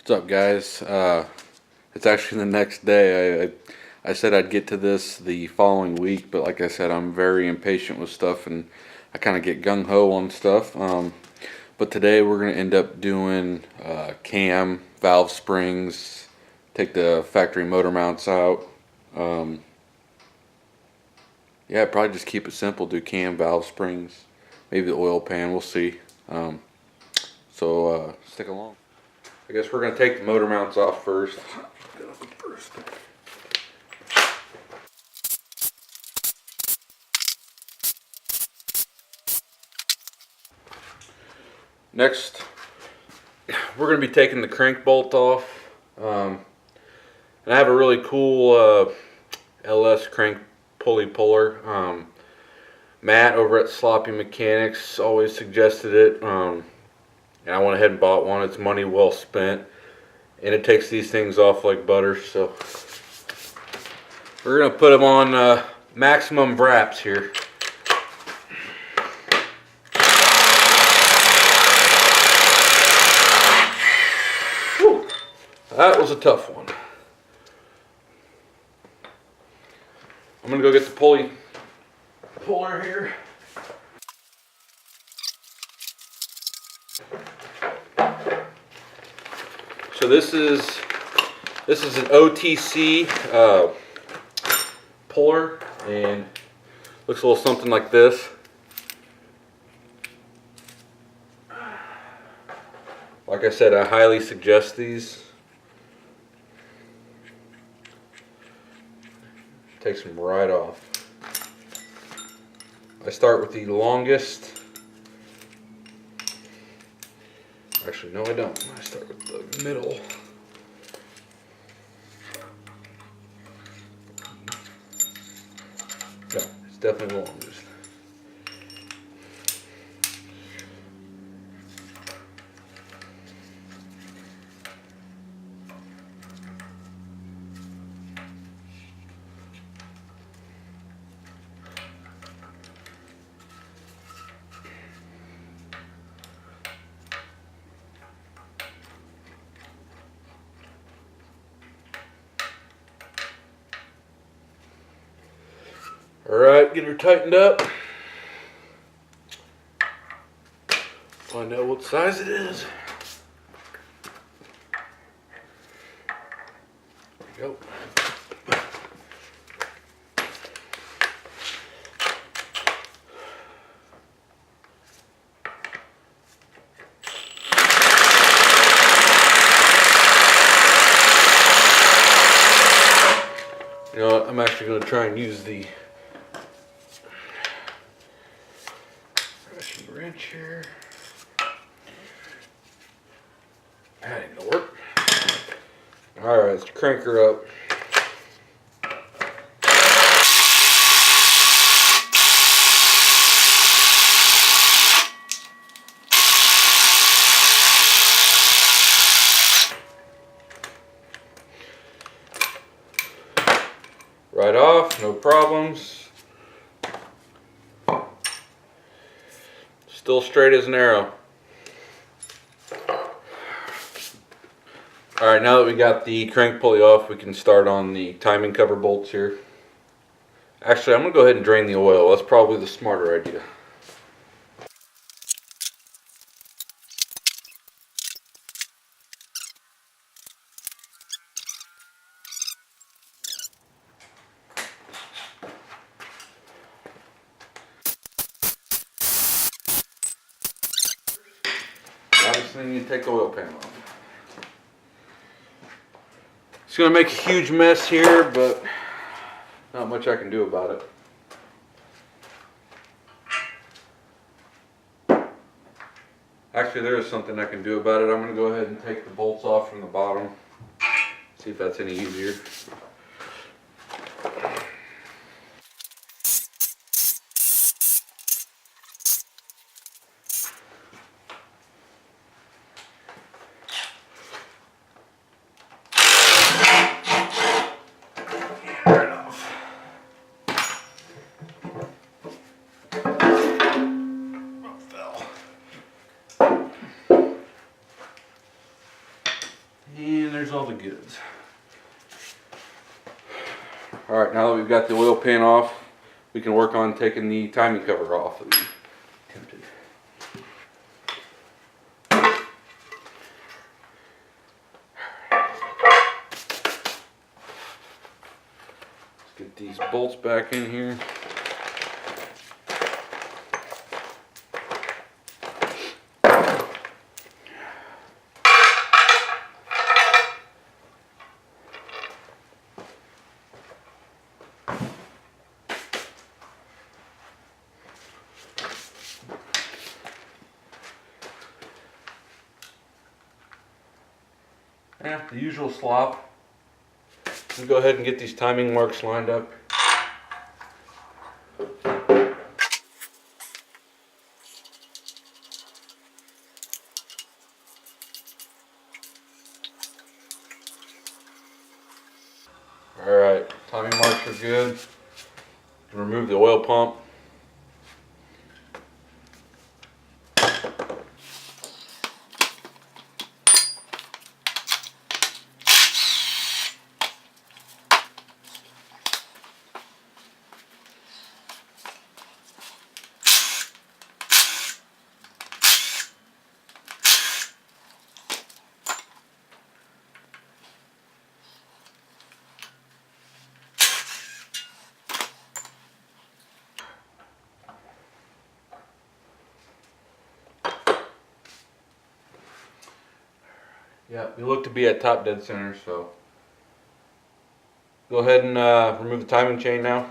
What's up, guys? It's actually the next day. I said I'd get to this the following week, but like I said, I'm very impatient with stuff and I kind of get gung-ho on stuff. But today we're going to end up doing cam, valve springs, take the factory motor mounts out. Yeah, probably just keep it simple, do cam, valve springs, maybe the oil pan, we'll see. So stick along. I guess we're going to take the motor mounts off first. Next, we're going to be taking the crank bolt off. And I have a really cool LS crank pulley puller. Matt over at Sloppy Mechanics always suggested it. And I went ahead and bought one. It's money well spent. And it takes these things off like butter. So we're going to put them on maximum wraps here. Whew. That was a tough one. I'm going to go get the pulley puller here. So this is an OTC puller, and looks a little something like this. Like I said, I highly suggest these. Takes them right off. I start with the longest. Actually, no, I don't. I start with the middle. No, it's definitely the longest. Alright, get her tightened up. Find out what size it is. There we go. You know what, I'm actually going to try and use the wrench here. That ain't gonna work. Alright, let's crank her up. Right off, no problems. Still straight as an arrow. Alright, now that we got the crank pulley off, we can start on the timing cover bolts here. Actually, I'm going to go ahead and drain the oil. That's probably the smarter idea. Obviously, you need to take the oil pan off. It's going to make a huge mess here, but not much I can do about it. Actually, there is something I can do about it. I'm going to go ahead and take the bolts off from the bottom. See if that's any easier. there's all the goods. Alright, now that we've got the oil pan off, we can work on taking the timing cover off that we attempted. Let's get these bolts back in here. Yeah, the usual slop. Let's go ahead and get these timing marks lined up. Alright, timing marks are good. Remove the oil pump. Yeah, we look to be at top dead center, so go ahead and remove the timing chain now.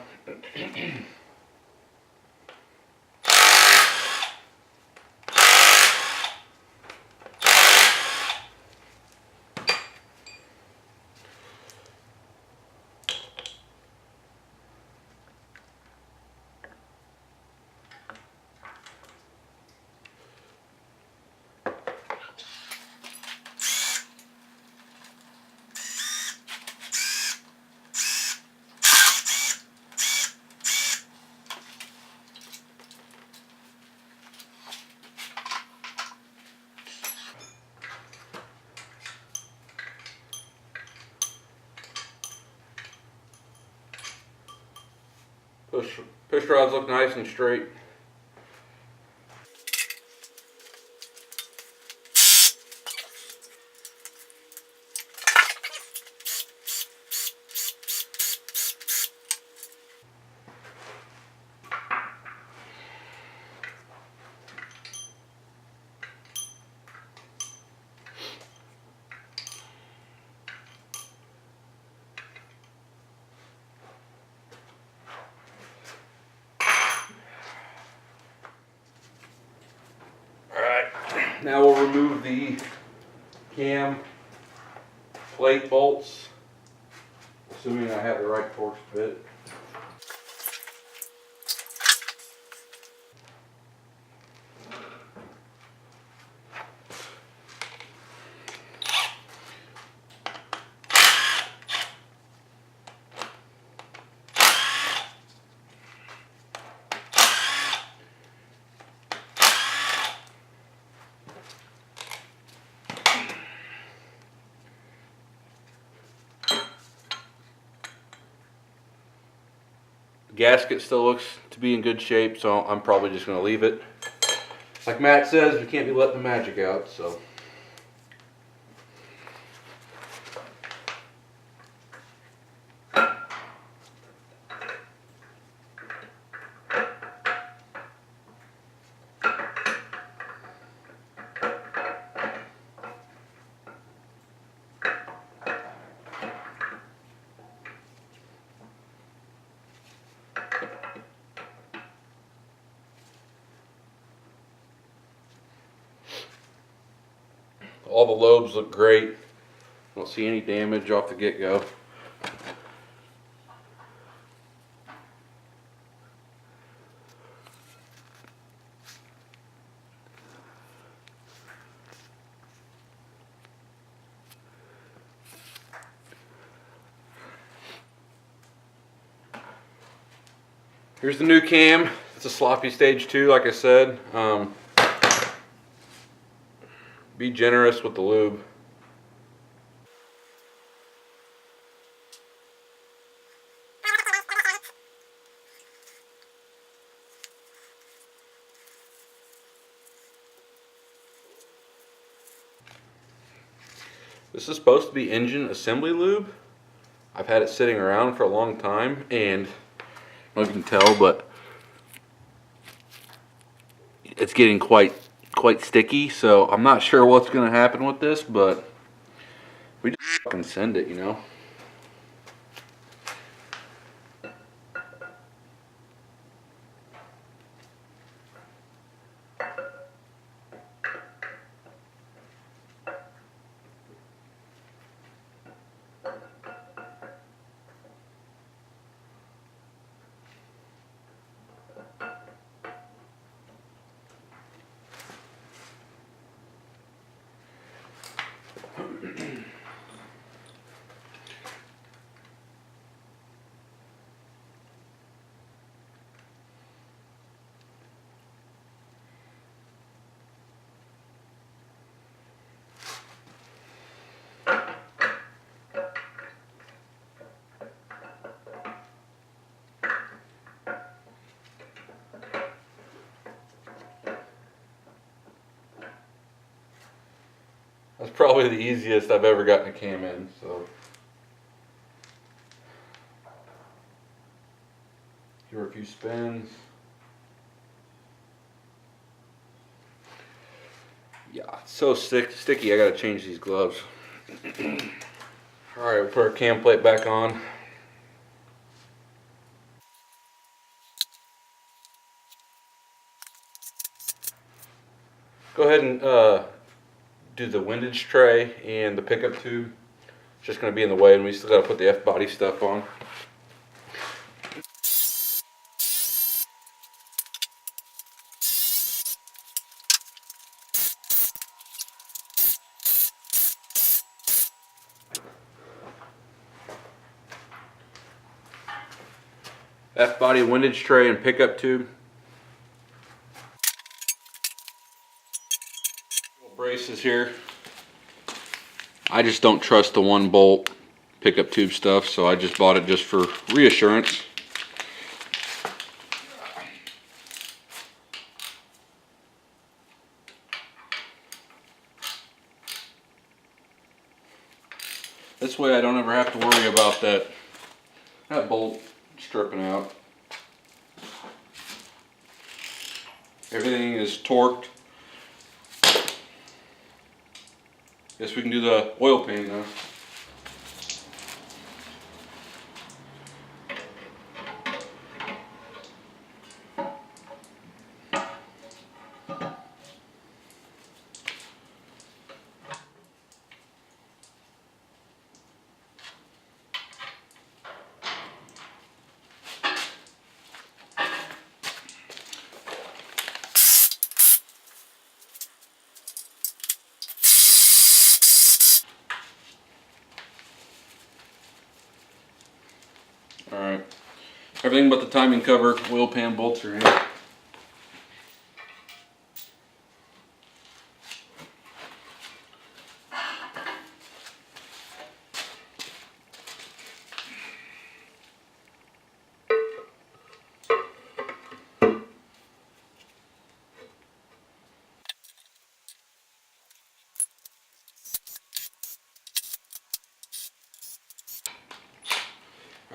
Push rods look nice and straight. Now we'll remove the cam plate bolts, assuming I have the right torque fit. Gasket still looks to be in good shape, so I'm probably just going to leave it. Like Matt says, we can't be letting the magic out, so. All the lobes look great. I don't see any damage off the get-go. Here's the new cam. It's a sloppy stage 2, like I said. Be generous with the lube. This is supposed to be engine assembly lube. I've had it sitting around for a long time, and I don't know if you can tell, but it's getting quite sticky. So I'm not sure what's going to happen with this, but we just fucking send it, you know. That's probably the easiest I've ever gotten a cam in, so. Give her a few spins. Yeah, it's so sticky, I gotta change these gloves. Alright, we'll put our cam plate back on. Go ahead and do the windage tray and the pickup tube. It's just going to be in the way, and we still got to put the F-body stuff on. F-body windage tray and pickup tube. Braces here. I just don't trust the 1-bolt pickup tube stuff, so I just bought it just for reassurance. This way I don't ever have to worry about that bolt stripping out. Everything is torqued. Guess we can do the oil pan now. Alright, everything but the timing cover, oil pan bolts are in.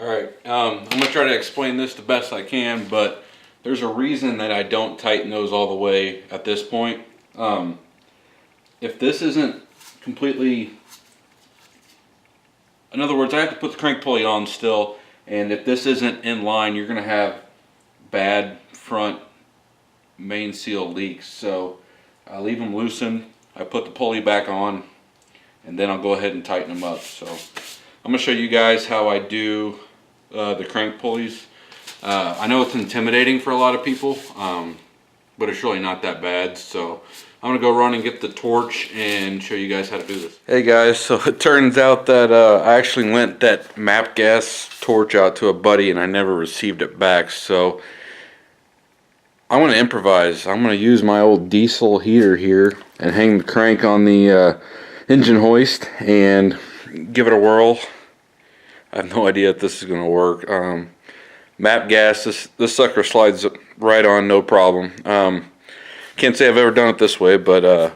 Alright, I'm going to try to explain this the best I can, but there's a reason that I don't tighten those all the way at this point. If this isn't completely, in other words, I have to put the crank pulley on still, and if this isn't in line, you're going to have bad front main seal leaks. So I leave them loosened, I put the pulley back on, and then I'll go ahead and tighten them up. So I'm going to show you guys how I do the crank pulleys. I know it's intimidating for a lot of people, but it's really not that bad. So I'm gonna go run and get the torch and show you guys how to do this. Hey guys, so it turns out that I actually lent that MAP gas torch out to a buddy and I never received it back. So I'm gonna improvise. I'm gonna use my old diesel heater here and hang the crank on the engine hoist and give it a whirl. I have no idea if this is going to work. MAP gas, this sucker slides right on, no problem. Can't say I've ever done it this way, but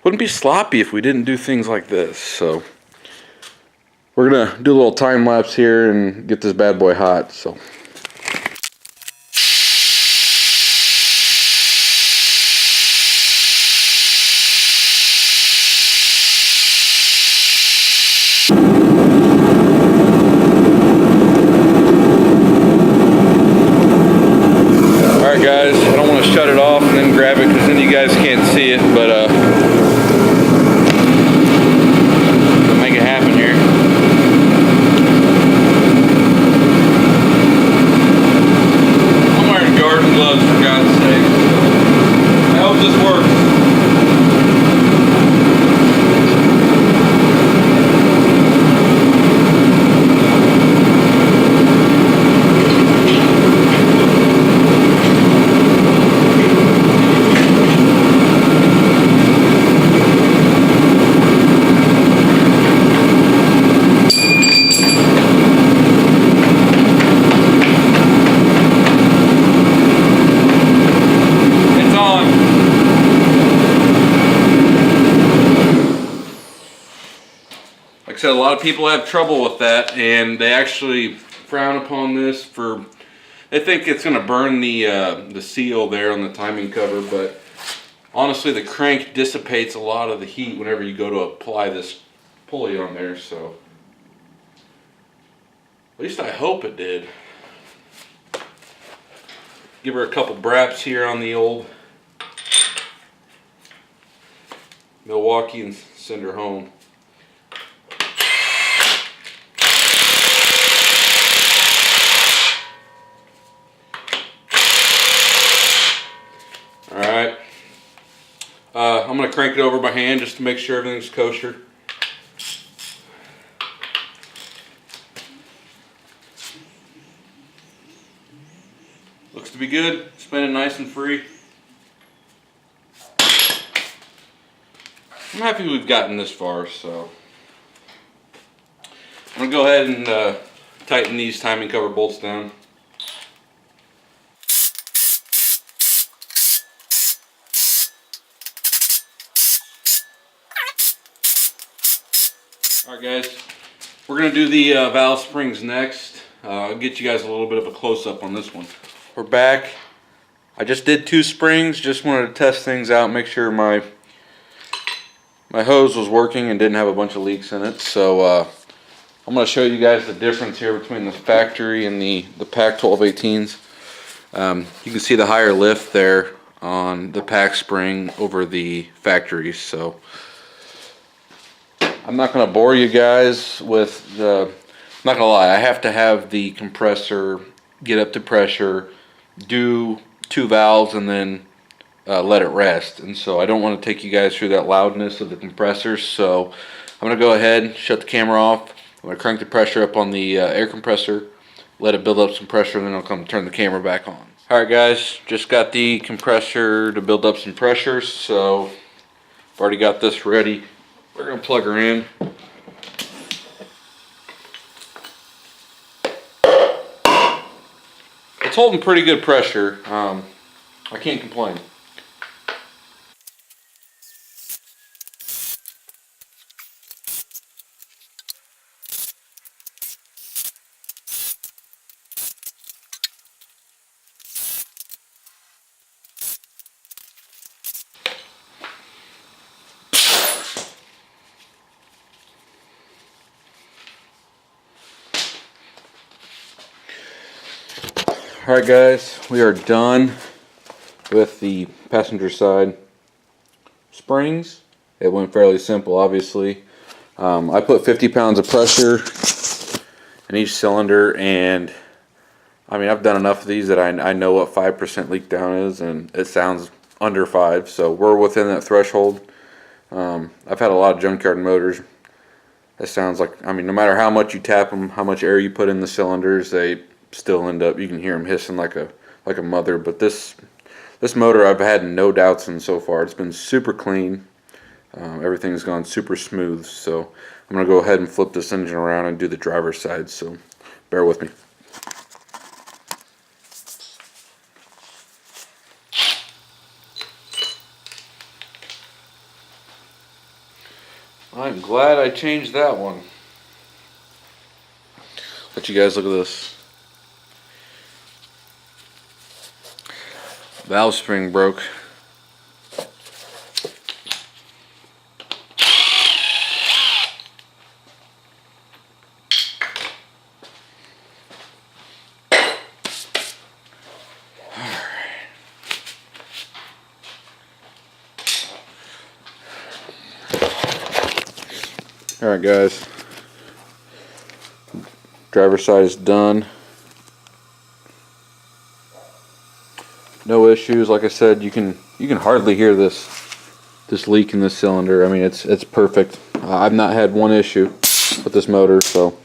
wouldn't be sloppy if we didn't do things like this. So we're gonna do a little time lapse here and get this bad boy hot. So. Alright guys, I don't want to shut it off and then grab it because then you guys can't see it, but we'll make it happen here. I'm wearing garden gloves for God's sake. I hope this works. Like I said, a lot of people have trouble with that, and they actually frown upon this for, they think it's going to burn the seal there on the timing cover, but honestly the crank dissipates a lot of the heat whenever you go to apply this pulley on there, so at least I hope it did. Give her a couple braps here on the old Milwaukee and send her home. Alright, I'm going to crank it over by hand just to make sure everything's kosher. Looks to be good, spinning nice and free. I'm happy we've gotten this far, so I'm going to go ahead and tighten these timing cover bolts down. Alright guys, we're going to do the valve springs next. I'll get you guys a little bit of a close-up on this one. We're back. I just did 2 springs, just wanted to test things out, make sure my hose was working and didn't have a bunch of leaks in it. So I'm going to show you guys the difference here between the factory and the Pack 1218s. You can see the higher lift there on the Pack spring over the factory, so I'm not going to bore you guys with the, I'm not going to lie, I have to have the compressor get up to pressure, do 2 valves, and then let it rest. And so I don't want to take you guys through that loudness of the compressor, so I'm going to go ahead and shut the camera off. I'm going to crank the pressure up on the air compressor, let it build up some pressure, and then I'll come turn the camera back on. Alright guys, just got the compressor to build up some pressure, so I've already got this ready. We're going to plug her in. It's holding pretty good pressure. I can't complain. Alright guys, we are done with the passenger side springs. It went fairly simple, obviously. I put 50 pounds of pressure in each cylinder, and I mean, I've done enough of these that I know what 5% leak down is, and it sounds under 5, so we're within that threshold. I've had a lot of junkyard motors. It sounds like, I mean, no matter how much you tap them, how much air you put in the cylinders, they still end up, you can hear them hissing like a mother. But this motor I've had no doubts in so far. It's been super clean. Everything's gone super smooth. So I'm going to go ahead and flip this engine around and do the driver's side, so bear with me. I'm glad I changed that one. Let you guys look at this. Valve spring broke. Alright guys, driver's side is done. No issues. Like I said, you can hardly hear this leak in this cylinder. I mean, it's perfect. I've not had one issue with this motor. So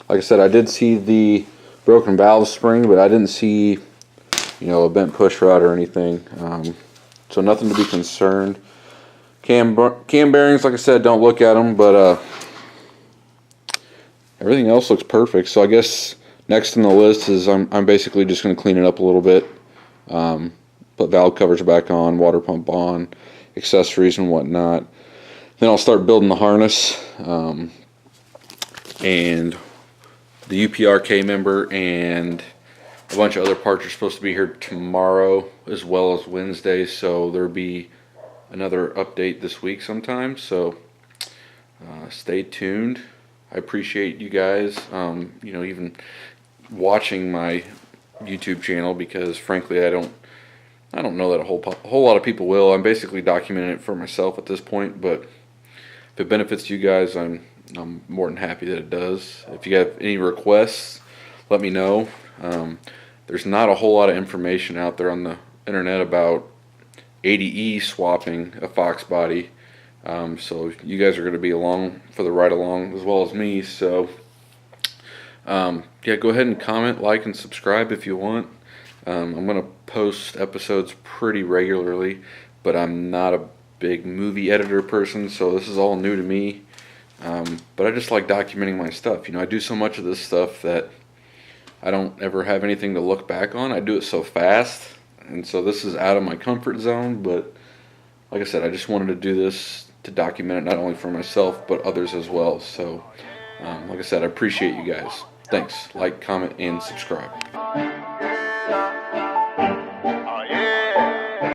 like I said, I did see the broken valve spring, but I didn't see, you know, a bent push rod or anything. So nothing to be concerned. Cam bearings, like I said, don't look at them, but everything else looks perfect. So I guess next on the list is I'm basically just going to clean it up a little bit, put valve covers back on, water pump on, accessories and whatnot. Then I'll start building the harness, and the UPRK member and a bunch of other parts are supposed to be here tomorrow as well as Wednesday, so there'll be another update this week sometime. So stay tuned. I appreciate you guys, you know, even watching my YouTube channel, because frankly I don't know that a whole lot of people will. I'm basically documenting it for myself at this point, but if it benefits you guys, I'm more than happy that it does. If you have any requests, let me know. There's not a whole lot of information out there on the internet about ADE swapping a Foxbody, so you guys are going to be along for the ride along as well as me. So yeah, go ahead and comment, like, and subscribe if you want. I'm going to post episodes pretty regularly, but I'm not a big movie editor person, so this is all new to me. But I just like documenting my stuff. You know, I do so much of this stuff that I don't ever have anything to look back on. I do it so fast, and so this is out of my comfort zone. But like I said, I just wanted to do this to document it, not only for myself but others as well. So like I said, I appreciate you guys. Thanks. Like, comment, and subscribe.